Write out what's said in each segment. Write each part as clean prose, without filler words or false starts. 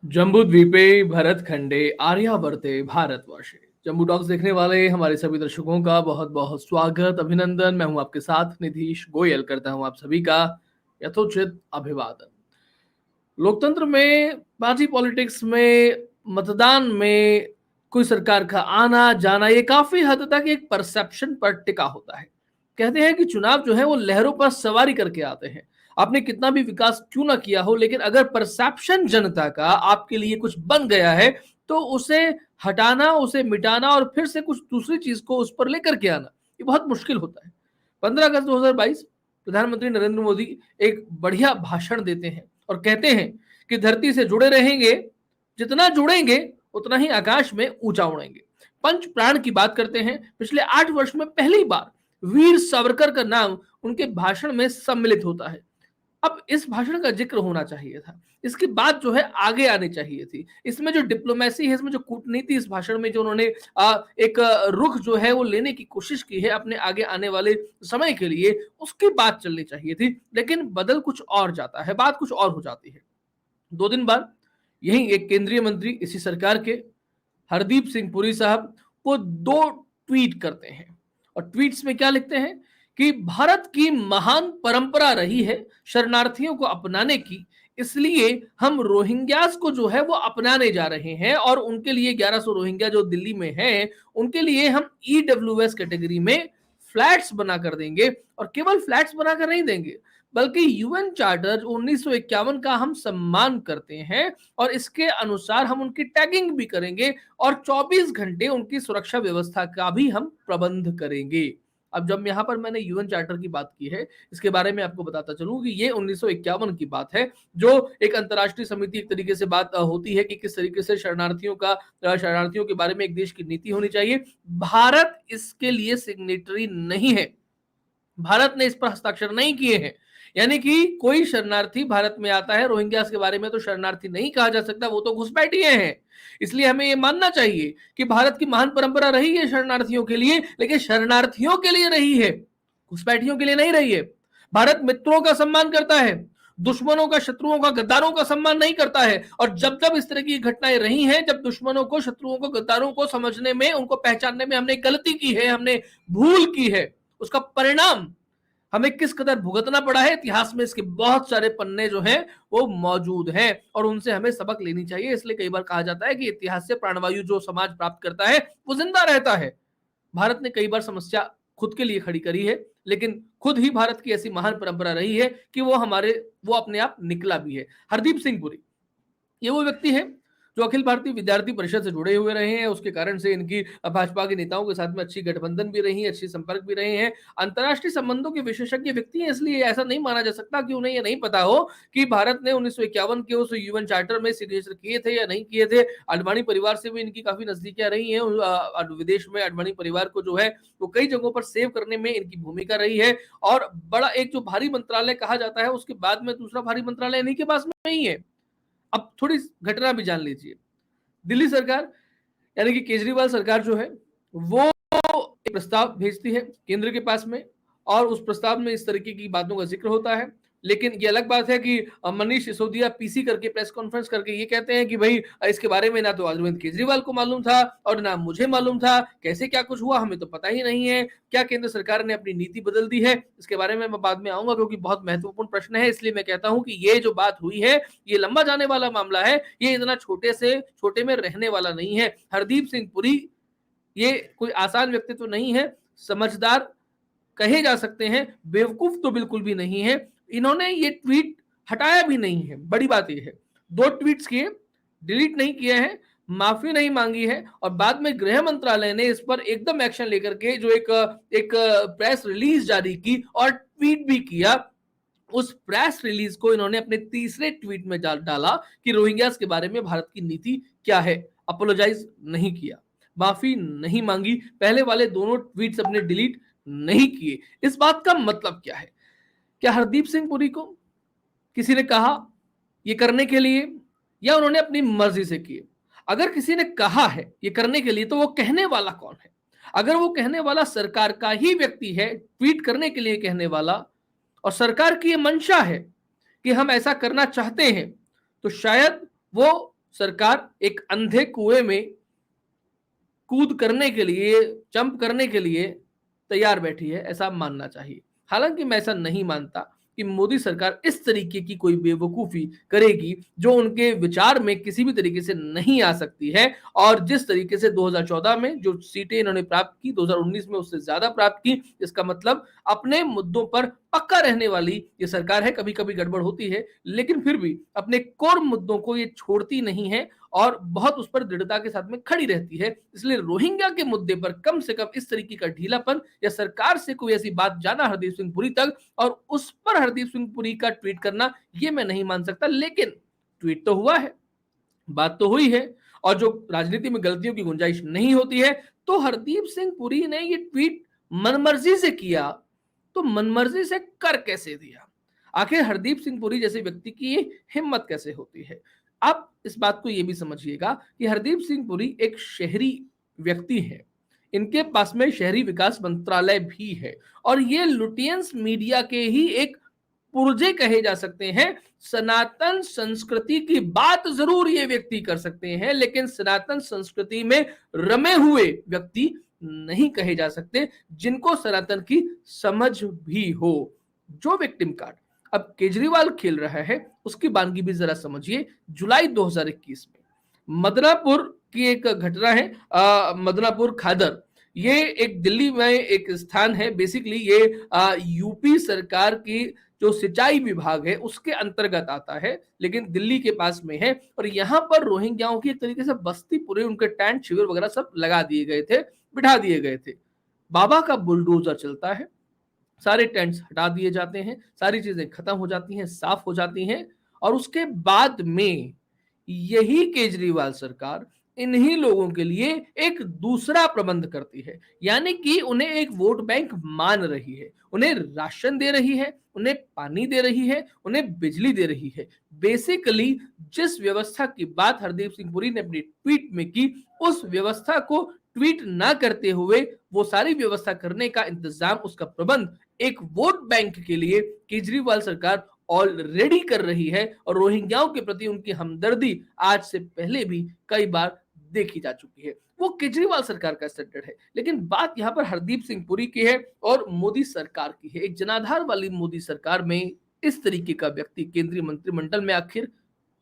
जम्बूद्वीपे भरतखंडे आर्यावर्ते भारतवर्षे। जम्बू टॉक्स देखने वाले हमारे सभी दर्शकों का बहुत बहुत स्वागत, अभिनंदन। मैं हूं आपके साथ निधीश गोयल, करता हूं आप सभी का यथोचित अभिवादन। लोकतंत्र में, पार्टी पॉलिटिक्स में, मतदान में कोई सरकार का आना जाना, ये काफी हद तक एक परसेप्शन पर टिका होता है। कहते हैं कि चुनाव जो है वो लहरों पर सवारी करके आते हैं। आपने कितना भी विकास क्यों ना किया हो, लेकिन अगर परसेप्शन जनता का आपके लिए कुछ बन गया है तो उसे हटाना, उसे मिटाना और फिर से कुछ दूसरी चीज को उस पर लेकर के आना, ये बहुत मुश्किल होता है। 15 अगस्त 2022 प्रधानमंत्री नरेंद्र मोदी एक बढ़िया भाषण देते हैं और कहते हैं कि धरती से जुड़े रहेंगे, जितना जुड़ेंगे उतना ही आकाश में ऊंचा उड़ेंगे। पंच प्राण की बात करते हैं। पिछले 8 वर्ष में पहली बार वीर सावरकर का नाम उनके भाषण में सम्मिलित होता है। अब इस भाषण का जिक्र होना चाहिए था, इसकी बात जो है आगे आनी चाहिए थी। इसमें जो डिप्लोमेसी है, इसमें जो कूटनीति, इस भाषण में जो उन्होंने एक रुख जो है वो लेने की कोशिश की है अपने आगे आने वाले समय के लिए, उसकी बात चलनी चाहिए थी। लेकिन बदल कुछ और जाता है, बात कुछ और हो जाती है। 2 दिन बाद यही एक केंद्रीय मंत्री इसी सरकार के हरदीप सिंह पुरी साहब वो 2 ट्वीट करते हैं और ट्वीट्स में क्या लिखते हैं कि भारत की महान परंपरा रही है शरणार्थियों को अपनाने की, इसलिए हम रोहिंग्यास को जो है वो अपनाने जा रहे हैं और उनके लिए 1100 रोहिंग्या जो दिल्ली में हैं उनके लिए हम ईडब्ल्यूएस कैटेगरी में फ्लैट्स बना कर देंगे। और केवल फ्लैट्स बनाकर नहीं देंगे, बल्कि यूएन चार्टर 1951 का हम सम्मान करते हैं और इसके अनुसार हम उनकी टैगिंग भी करेंगे और 24 घंटे उनकी सुरक्षा व्यवस्था का भी हम प्रबंध करेंगे। अब जब यहां पर मैंने यूएन चार्टर की बात की है, इसके बारे में आपको बताता चलूं कि ये 1951 की बात है, जो एक अंतर्राष्ट्रीय समिति एक तरीके से बात होती है कि किस तरीके से शरणार्थियों के बारे में एक देश की नीति होनी चाहिए। भारत इसके लिए सिग्नेटरी नहीं है, भारत ने इस पर हस्ताक्षर नहीं किए हैं। यानी कि कोई शरणार्थी भारत में आता है, रोहिंग्यास के बारे में तो शरणार्थी नहीं कहा जा सकता, वो तो घुसपैठिए हैं। इसलिए हमें यह मानना चाहिए कि भारत की महान परंपरा रही है शरणार्थियों के लिए, लेकिन शरणार्थियों के लिए रही है, घुसपैठियों के लिए नहीं रही है। भारत मित्रों का सम्मान करता है, दुश्मनों का, शत्रुओं का, गद्दारों का सम्मान नहीं करता है। और जब जब इस तरह की घटनाएं रही हैं, जब दुश्मनों को, शत्रुओं को, गद्दारों को समझने में, उनको पहचानने में हमने गलती की है, हमने भूल की है, उसका परिणाम हमें किस कदर भुगतना पड़ा है, इतिहास में इसके बहुत सारे पन्ने जो हैं वो मौजूद हैं और उनसे हमें सबक लेनी चाहिए। इसलिए कई बार कहा जाता है कि इतिहास से प्राणवायु जो समाज प्राप्त करता है वो जिंदा रहता है। भारत ने कई बार समस्या खुद के लिए खड़ी करी है, लेकिन खुद ही भारत की ऐसी महान परंपरा रही है कि वो अपने आप निकला भी है। हरदीप सिंह पुरी ये वो व्यक्ति है जो अखिल भारतीय विद्यार्थी परिषद से जुड़े हुए रहे हैं, उसके कारण से इनकी भाजपा के नेताओं के साथ में अच्छी गठबंधन भी रही है, अच्छी संपर्क भी रहे हैं, अंतर्राष्ट्रीय संबंधों के विशेषज्ञ व्यक्ति हैं। इसलिए ऐसा नहीं माना जा सकता कि उन्हें ये नहीं पता हो कि भारत ने 1951 के उस यूएन चार्टर में सिग्नेचर किए थे या नहीं किए थे। अडवाणी परिवार से भी इनकी काफी नजदीकियां रही हैं, विदेश में अडवाणी परिवार को जो है वो कई जगहों पर सेव करने में इनकी भूमिका रही है। और बड़ा एक जो भारी मंत्रालय कहा जाता है, उसके बाद में दूसरा भारी मंत्रालय इन्हीं के पास में ही है। अब थोड़ी घटना भी जान लीजिए। दिल्ली सरकार यानी कि केजरीवाल सरकार जो है वो एक प्रस्ताव भेजती है केंद्र के पास में और उस प्रस्ताव में इस तरीके की बातों का जिक्र होता है। लेकिन ये अलग बात है कि मनीष सिसोदिया पीसी करके, प्रेस कॉन्फ्रेंस करके ये कहते हैं कि भाई इसके बारे में ना तो अरविंद केजरीवाल को मालूम था और ना मुझे मालूम था, कैसे क्या कुछ हुआ हमें तो पता ही नहीं है। क्या केंद्र सरकार ने अपनी नीति बदल दी है? इसके बारे में मैं बाद में आऊंगा क्योंकि बहुत महत्वपूर्ण प्रश्न है। इसलिए मैं कहता हूं कि ये जो बात हुई है ये लंबा जाने वाला मामला है, ये इतना छोटे में रहने वाला नहीं है। हरदीप सिंह पुरी ये कोई आसान व्यक्तित्व नहीं है, समझदार कहे जा सकते हैं, बेवकूफ तो बिल्कुल भी नहीं है। इन्होंने ये ट्वीट हटाया भी नहीं है, बड़ी बात ये है। 2 ट्वीट्स किए, डिलीट नहीं किए हैं, माफी नहीं मांगी है और बाद में गृह मंत्रालय ने इस पर एकदम एक्शन लेकर के जो एक प्रेस रिलीज जारी की और ट्वीट भी किया। उस प्रेस रिलीज को इन्होंने अपने तीसरे ट्वीट में डाला कि रोहिंग्यास के बारे में भारत की नीति क्या है। अपोलोजाइज नहीं किया, माफी नहीं मांगी, पहले वाले दोनों ट्वीट्स अपने डिलीट नहीं किए। इस बात का मतलब क्या है? क्या हरदीप सिंह पुरी को किसी ने कहा ये करने के लिए या उन्होंने अपनी मर्जी से किए? अगर किसी ने कहा है ये करने के लिए तो वो कहने वाला कौन है? अगर वो कहने वाला सरकार का ही व्यक्ति है, ट्वीट करने के लिए कहने वाला, और सरकार की ये मंशा है कि हम ऐसा करना चाहते हैं, तो शायद वो सरकार एक अंधे कुएं में कूद करने के लिए, जंप करने के लिए तैयार बैठी है, ऐसा मानना चाहिए। हालांकि मैं ऐसा नहीं मानता कि मोदी सरकार इस तरीके की कोई बेवकूफी करेगी जो उनके विचार में किसी भी तरीके से नहीं आ सकती है। और जिस तरीके से 2014 में जो सीटें इन्होंने प्राप्त की, 2019 में उससे ज्यादा प्राप्त की, इसका मतलब अपने मुद्दों पर पक्का रहने वाली ये सरकार है। कभी कभी गड़बड़ होती है, लेकिन फिर भी अपने कोर मुद्दों को ये छोड़ती नहीं है और बहुत उस पर दृढ़ता के साथ में खड़ी रहती है। इसलिए रोहिंग्या के मुद्दे पर कम से कम इस तरीके का ढीलापन या सरकार से कोई ऐसी बात जाना हरदीप सिंह पुरी तक और उस पर हरदीप सिंह पुरी का ट्वीट करना, ये मैं नहीं मान सकता। लेकिन ट्वीट तो हुआ है, बात तो हुई है, और जो राजनीति में गलतियों की गुंजाइश नहीं होती है, तो हरदीप सिंह पुरी ने ये ट्वीट मनमर्जी से किया, तो मनमर्जी से कर कैसे दिया? आखिर हरदीप सिंह पुरी जैसे व्यक्ति की हिम्मत कैसे होती है? आप इस बात को यह भी समझिएगा कि हरदीप सिंह पुरी एक शहरी व्यक्ति है, इनके पास में शहरी विकास मंत्रालय भी है, और ये लुटियंस मीडिया के ही एक पुर्जे कहे जा सकते हैं। सनातन संस्कृति की बात जरूर ये व्यक्ति कर सकते हैं, लेकिन सनातन संस्कृति में रमे हुए व्यक्ति नहीं कहे जा सकते, जिनको सनातन की समझ भी हो। जो विक्टिम कार्ड अब केजरीवाल खेल रहा है, उसकी बानगी भी जरा समझिए। जुलाई 2021 में मदनापुर की एक घटना है, मदनापुर खादर, ये एक दिल्ली में एक स्थान है। बेसिकली ये यूपी सरकार की जो सिंचाई विभाग है उसके अंतर्गत आता है, लेकिन दिल्ली के पास में है। और यहाँ पर रोहिंग्याओं की एक तरीके से बस्ती, पूरे उनके टेंट शिविर वगैरह सब लगा दिए गए थे, बिठा दिए गए थे। बाबा का बुलडोजर चलता है, सारे टेंट्स हटा दिए जाते हैं, सारी चीजें खत्म हो जाती हैं, साफ हो जाती हैं, और उसके बाद में यही केजरीवाल सरकार इन्हीं लोगों के लिए एक दूसरा प्रबंध करती है। यानी कि उन्हें एक वोट बैंक मान रही है, उन्हें राशन दे रही है, उन्हें पानी दे रही है, उन्हें बिजली दे रही है। बेसिकली जिस व्यवस्था की बात हरदीप सिंह पुरी ने अपनी ट्वीट में की, उस व्यवस्था को ट्वीट ना करते हुए वो सारी व्यवस्था करने का इंतजाम, उसका प्रबंध एक वोट बैंक के लिए केजरीवाल सरकार ऑलरेडी कर रही है। और रोहिंग्याओं के प्रति उनकी हमदर्दी आज से पहले भी कई बार देखी जा चुकी है। वो केजरीवाल सरकार का स्टैंडर्ड है, लेकिन बात यहां पर हरदीप सिंह पुरी की है और मोदी सरकार की है। एक जनाधार वाली मोदी सरकार में इस तरीके का व्यक्ति केंद्रीय मंत्रिमंडल में आखिर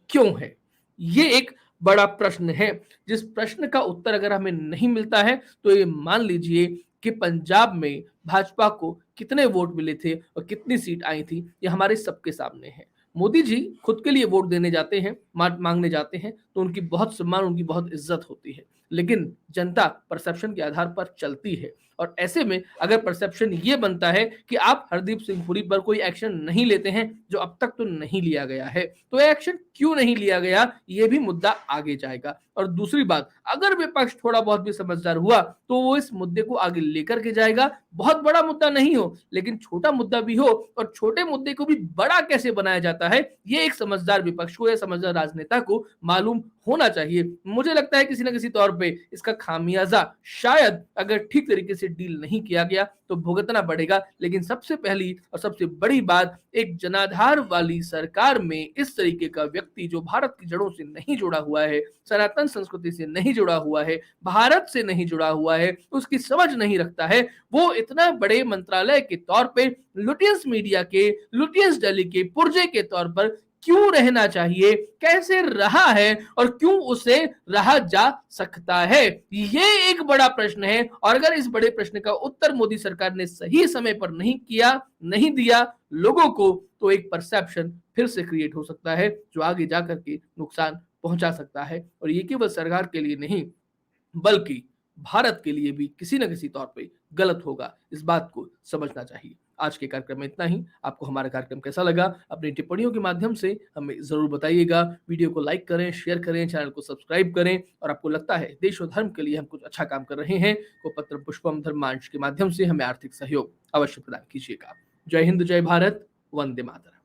क्यों है? ये एक बड़ा प्रश्न है, जिस प्रश्न का उत्तर अगर हमें नहीं मिलता है तो ये मान लीजिए कि पंजाब में भाजपा को कितने वोट मिले थे और कितनी सीट आई थी, ये हमारे सबके सामने है। मोदी जी खुद के लिए वोट देने जाते हैं, मांगने जाते हैं, तो उनकी बहुत सम्मान, उनकी बहुत इज्जत होती है, लेकिन जनता परसेप्शन के आधार पर चलती है। और ऐसे में अगर परसेप्शन ये बनता है कि आप हरदीप सिंह पुरी पर कोई एक्शन नहीं लेते हैं, जो अब तक तो नहीं लिया गया है, तो एक्शन क्यों नहीं लिया गया, ये भी मुद्दा आगे जाएगा। और दूसरी बात, अगर विपक्ष थोड़ा बहुत भी समझदार हुआ तो वो इस मुद्दे को आगे लेकर के जाएगा। बहुत बड़ा मुद्दा नहीं हो, लेकिन छोटा मुद्दा भी हो, और छोटे मुद्दे को भी बड़ा कैसे बनाया जाता है, ये एक समझदार विपक्ष को या समझदार राजनेता को मालूम होना चाहिए। मुझे लगता है किसी ना किसी तौर पे इसका खामियाजा शायद अगर ठीक तरीके से डील नहीं किया गया तो भुगतना पड़ेगा। लेकिन सबसे पहली और सबसे बड़ी बात, एक जनाधार वाली सरकार में इस तरीके का व्यक्ति जो भारत की जड़ों से नहीं जुड़ा हुआ है, सनातन संस्कृति से नहीं जुड़ा हुआ है, भारत से नहीं जुड़ा हुआ है, उसकी समझ नहीं रखता है, वो इतना बड़े मंत्रालय के तौर पे लुटियंस मीडिया के, लुटियंस दिल्ली के पुर्जे के तौर पर क्यों रहना चाहिए, कैसे रहा है और क्यों उसे रहा जा सकता है, ये एक बड़ा प्रश्न है। और अगर इस बड़े प्रश्न का उत्तर मोदी सरकार ने सही समय पर नहीं किया, नहीं दिया लोगों को, तो एक परसेप्शन फिर से क्रिएट हो सकता है जो आगे जाकर के नुकसान पहुंचा सकता है। और ये केवल सरकार के लिए नहीं, बल्कि भारत के लिए भी किसी न किसी तौर पे गलत होगा, इस बात को समझना चाहिए। आज के कार्यक्रम में इतना ही। आपको हमारा कार्यक्रम कैसा लगा, अपनी टिप्पणियों के माध्यम से हमें जरूर बताइएगा। वीडियो को लाइक करें, शेयर करें, चैनल को सब्सक्राइब करें, और आपको लगता है देश और धर्म के लिए हम कुछ अच्छा काम कर रहे हैं तो पत्र पुष्पम धर्मांश के माध्यम से हमें आर्थिक सहयोग अवश्य प्रदान कीजिएगा। जय हिंद, जय भारत, वंदे मातरम।